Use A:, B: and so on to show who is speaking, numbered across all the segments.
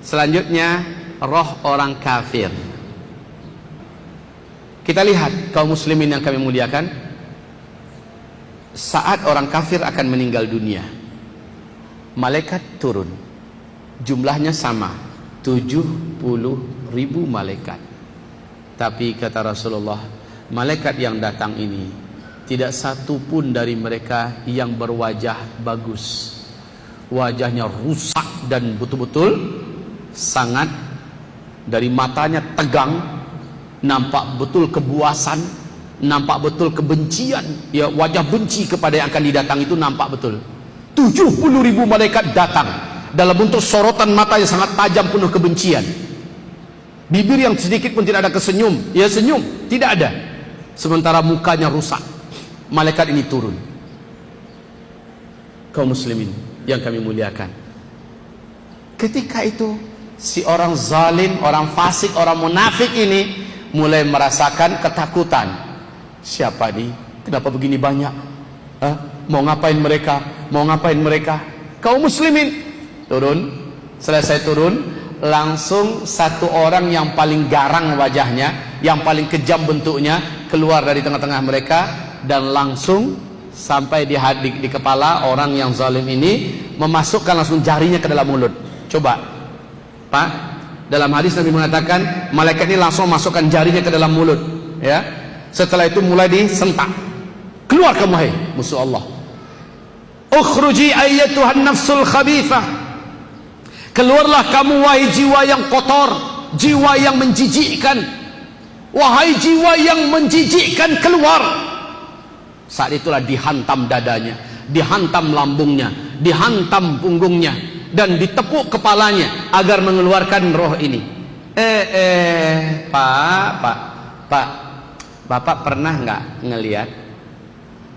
A: Selanjutnya, roh orang kafir. Kita lihat kaum muslimin yang kami muliakan, saat orang kafir akan meninggal dunia, malaikat turun. Jumlahnya sama, 70.000 malaikat. Tapi kata Rasulullah, malaikat yang datang ini tidak satu pun dari mereka yang berwajah bagus. Wajahnya rusak dan betul-betul sangat, dari matanya tegang, nampak betul kebuasan, nampak betul kebencian, ya, wajah benci kepada yang akan didatang itu nampak betul. 70.000 malaikat datang dalam bentuk sorotan mata yang sangat tajam penuh kebencian. Bibir yang sedikit pun tidak ada kesenyum, ya senyum, tidak ada. Sementara mukanya rusak. Malaikat ini turun. Kaum muslimin yang kami muliakan, ketika itu si orang zalim, orang fasik, orang munafik ini mulai merasakan ketakutan. Siapa nih? Kenapa begini banyak? Mau ngapain mereka? Mau ngapain mereka? Kaum muslimin turun. Selesai turun, langsung satu orang yang paling garang wajahnya, yang paling kejam bentuknya, keluar dari tengah-tengah mereka dan langsung sampai di kepala orang yang zalim ini, memasukkan langsung jarinya ke dalam mulut. Coba Pak, dalam hadis Nabi mengatakan malaikat ini langsung masukkan jarinya ke dalam mulut, ya. Setelah itu mulai disentak. Keluar kamu, hai musuh Allah. Ukhruji ayyatuhan nafsul khabithah. Keluarlah kamu wahai jiwa yang kotor, jiwa yang menjijikkan. Wahai jiwa yang menjijikkan, keluar. Saat itulah dihantam dadanya, dihantam lambungnya, dihantam punggungnya, dan ditepuk kepalanya agar mengeluarkan roh ini. Pak, Bapak pernah nggak ngelihat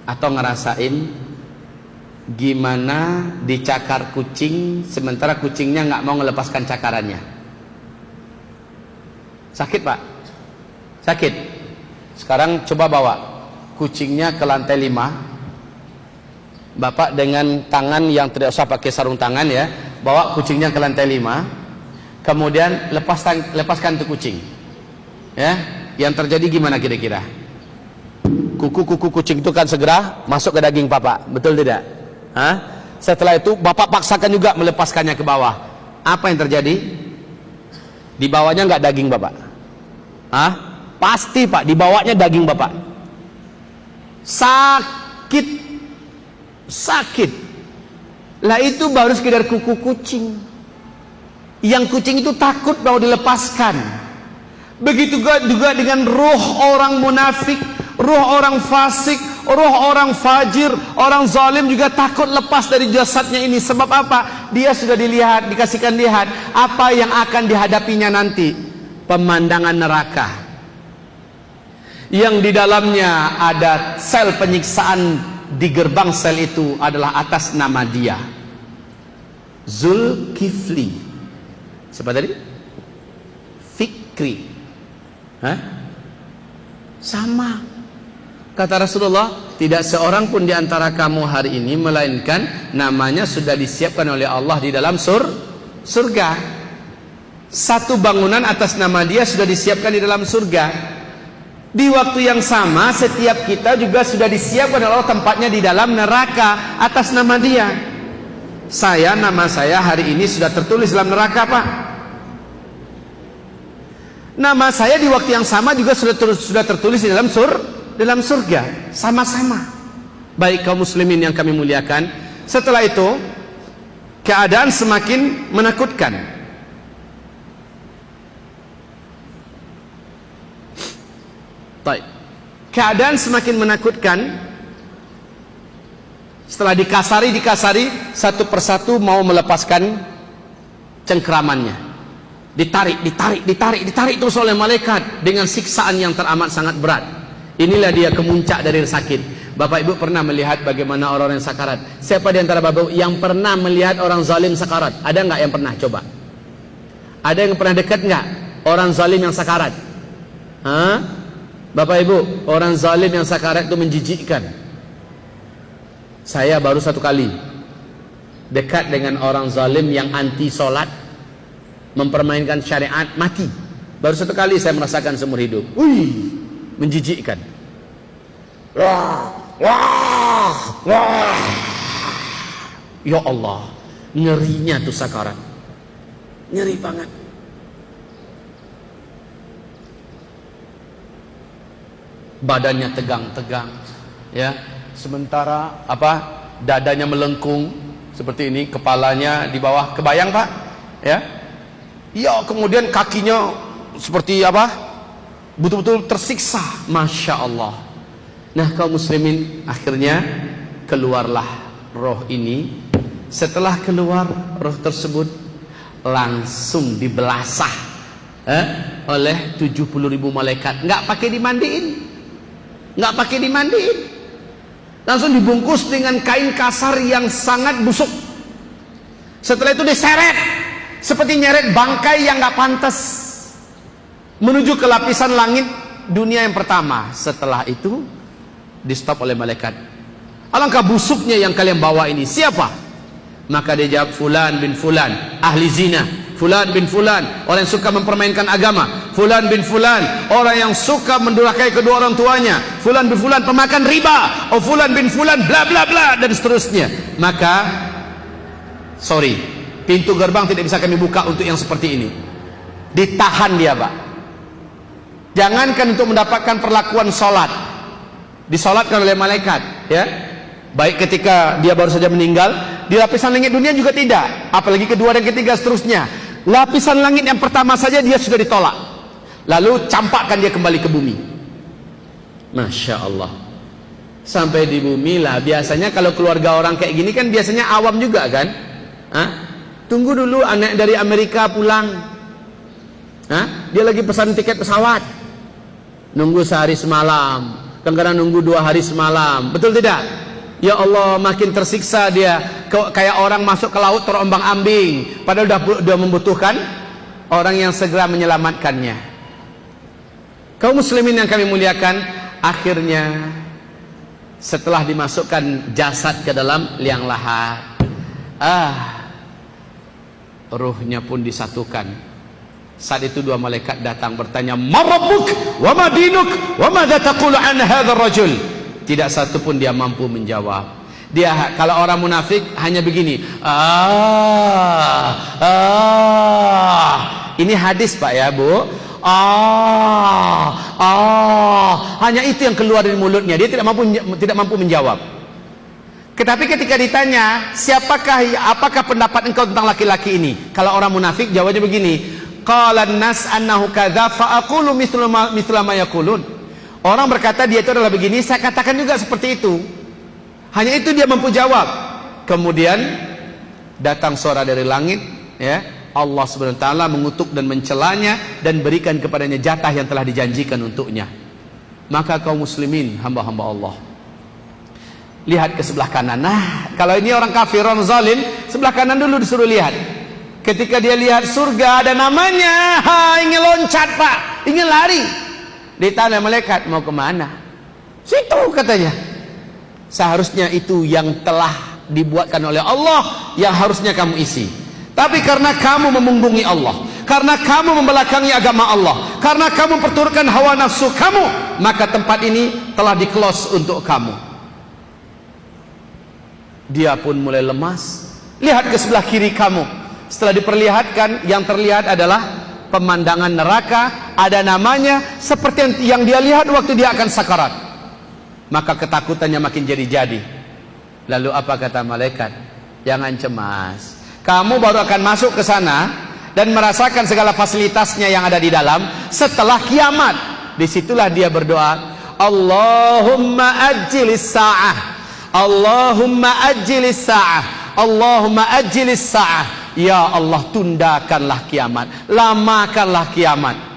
A: atau ngerasain gimana dicakar kucing sementara kucingnya nggak mau melepaskan cakarannya? Sakit Pak? Sakit. Sekarang coba bawa kucingnya ke lantai 5. Bapak dengan tangan yang tidak usah pakai sarung tangan, ya, bawa kucingnya ke lantai 5. Kemudian lepaskan tuh kucing, ya. Yang terjadi gimana kira-kira? Kuku kucing itu kan segera masuk ke daging Bapak, betul tidak? Setelah itu Bapak paksakan juga melepaskannya ke bawah. Apa yang terjadi? Di bawahnya nggak daging Bapak? Pasti Pak, di bawahnya daging Bapak. Sakit lah, itu baru sekedar kuku kucing. Yang kucing itu takut mau dilepaskan. Begitu juga dengan roh orang munafik, roh orang fasik, roh orang fajir, orang zalim juga takut lepas dari jasadnya ini. Sebab apa? Dia sudah dikasihkan lihat apa yang akan dihadapinya nanti. Pemandangan neraka yang di dalamnya ada sel penyiksaan. Di gerbang sel itu adalah atas nama dia Zulkifli. Siapa tadi? Fikri. Sama. Kata Rasulullah, tidak seorang pun di antara kamu hari ini melainkan namanya sudah disiapkan oleh Allah di dalam surga. Satu bangunan atas nama dia sudah disiapkan di dalam surga. Di waktu yang sama setiap kita juga sudah disiapkan oleh Allah tempatnya di dalam neraka atas nama dia. Nama saya hari ini sudah tertulis dalam neraka Pak. Nama saya di waktu yang sama juga sudah tertulis di dalam surga. Sama-sama. Baik kaum muslimin yang kami muliakan, setelah itu keadaan semakin menakutkan. Keadaan semakin menakutkan. Setelah dikasari satu persatu mau melepaskan cengkeramannya, ditarik terus oleh malaikat dengan siksaan yang teramat sangat berat. Inilah dia kemuncak dari sakit. Bapak Ibu pernah melihat bagaimana orang yang sakarat? Siapa di antara Bapak Ibu yang pernah melihat orang zalim sakarat? Ada nggak yang pernah? Coba. Ada yang pernah dekat nggak orang zalim yang sakarat? Bapak Ibu, orang zalim yang sakarat itu menjijikkan. Saya baru satu kali dekat dengan orang zalim yang anti sholat, mempermainkan syariat, mati. Baru satu kali saya merasakan seumur hidup. Wih, menjijikkan. Wah, wah, wah. Ya Allah, ngerinya tuh sakarat. Ngeri banget. Badannya tegang-tegang, ya. Sementara dadanya melengkung seperti ini, kepalanya di bawah, kebayang Pak? Ya. Ya, kemudian kakinya seperti betul-betul tersiksa. Masya Allah. Nah, kaum muslimin, akhirnya keluarlah roh ini. Setelah keluar roh tersebut langsung dibelasah oleh 70.000 malaikat. Nggak pakai dimandiin, nggak pakai dimandiin, langsung dibungkus dengan kain kasar yang sangat busuk. Setelah itu diseret seperti nyeret bangkai yang nggak pantas menuju ke lapisan langit dunia yang pertama. Setelah itu di stop oleh malaikat. Alangkah busuknya yang kalian bawa ini, siapa? Maka dia jawab, fulan bin fulan, ahli zina. Fulan bin fulan, orang yang suka mempermainkan agama. Fulan bin fulan, orang yang suka mendurhakai kedua orang tuanya. Fulan bin fulan, pemakan riba. Oh, fulan bin fulan, bla bla bla, dan seterusnya. Maka sorry, pintu gerbang tidak bisa kami buka untuk yang seperti ini. Ditahan dia, Pak. Jangankan untuk mendapatkan perlakuan sholat, disolatkan oleh malaikat, ya. Baik ketika dia baru saja meninggal, di lapisan langit dunia juga tidak, apalagi kedua dan ketiga seterusnya. Lapisan langit yang pertama saja dia sudah ditolak, lalu campakkan dia kembali ke bumi. Masya Allah. Sampai di bumi lah. Biasanya kalau keluarga orang kayak gini kan biasanya awam juga kan. Tunggu dulu anak dari Amerika pulang, dia lagi pesan tiket pesawat, nunggu sehari semalam, kadang-kadang nunggu 2 hari semalam. Betul tidak? Ya Allah, makin tersiksa dia, kayak orang masuk ke laut terombang-ambing, padahal sudah membutuhkan orang yang segera menyelamatkannya. Kaum muslimin yang kami muliakan, akhirnya setelah dimasukkan jasad ke dalam liang lahat, ruhnya pun disatukan. Saat itu 2 malaikat datang bertanya, "Ma rabbuk wa ma dinuk wa madza taqulu an hadzal rajul?" Tidak satu pun dia mampu menjawab. Dia, kalau orang munafik hanya begini, ini hadis Pak ya Bu, hanya itu yang keluar dari mulutnya. Dia tidak mampu menjawab. Tetapi ketika ditanya, apakah pendapat engkau tentang laki-laki ini? Kalau orang munafik jawabnya begini, qala an-nas annahu kadza fa aqulu mithla ma yaqulun. Orang berkata dia itu adalah begini, saya katakan juga seperti itu. Hanya itu dia mampu jawab. Kemudian datang suara dari langit, ya. Allah Subhanahu wa taala mengutuk dan mencelanya dan berikan kepadanya jatah yang telah dijanjikan untuknya. Maka kaum muslimin, hamba-hamba Allah, lihat ke sebelah kanan. Nah, kalau ini orang kafir, orang zalim, sebelah kanan dulu disuruh lihat. Ketika dia lihat surga ada namanya, ingin loncat Pak, ingin lari. Ditanya malaikat, mau kemana? Situ katanya. Seharusnya itu yang telah dibuatkan oleh Allah, yang harusnya kamu isi. Tapi karena kamu memunggungi Allah, karena kamu membelakangi agama Allah, karena kamu memperturutkan hawa nafsu kamu, maka tempat ini telah di-close untuk kamu. Dia pun mulai lemas. Lihat ke sebelah kiri kamu. Setelah diperlihatkan, yang terlihat adalah pemandangan neraka, ada namanya seperti yang dia lihat waktu dia akan sakarat. Maka ketakutannya makin jadi-jadi. Lalu apa kata malaikat? Jangan cemas, kamu baru akan masuk ke sana dan merasakan segala fasilitasnya yang ada di dalam setelah kiamat. Disitulah dia berdoa, Allahumma ajjilis sa'ah, Allahumma ajjilis sa'ah, Allahumma ajjilis sa'ah. Ya Allah, tundakanlah kiamat, lamakanlah kiamat.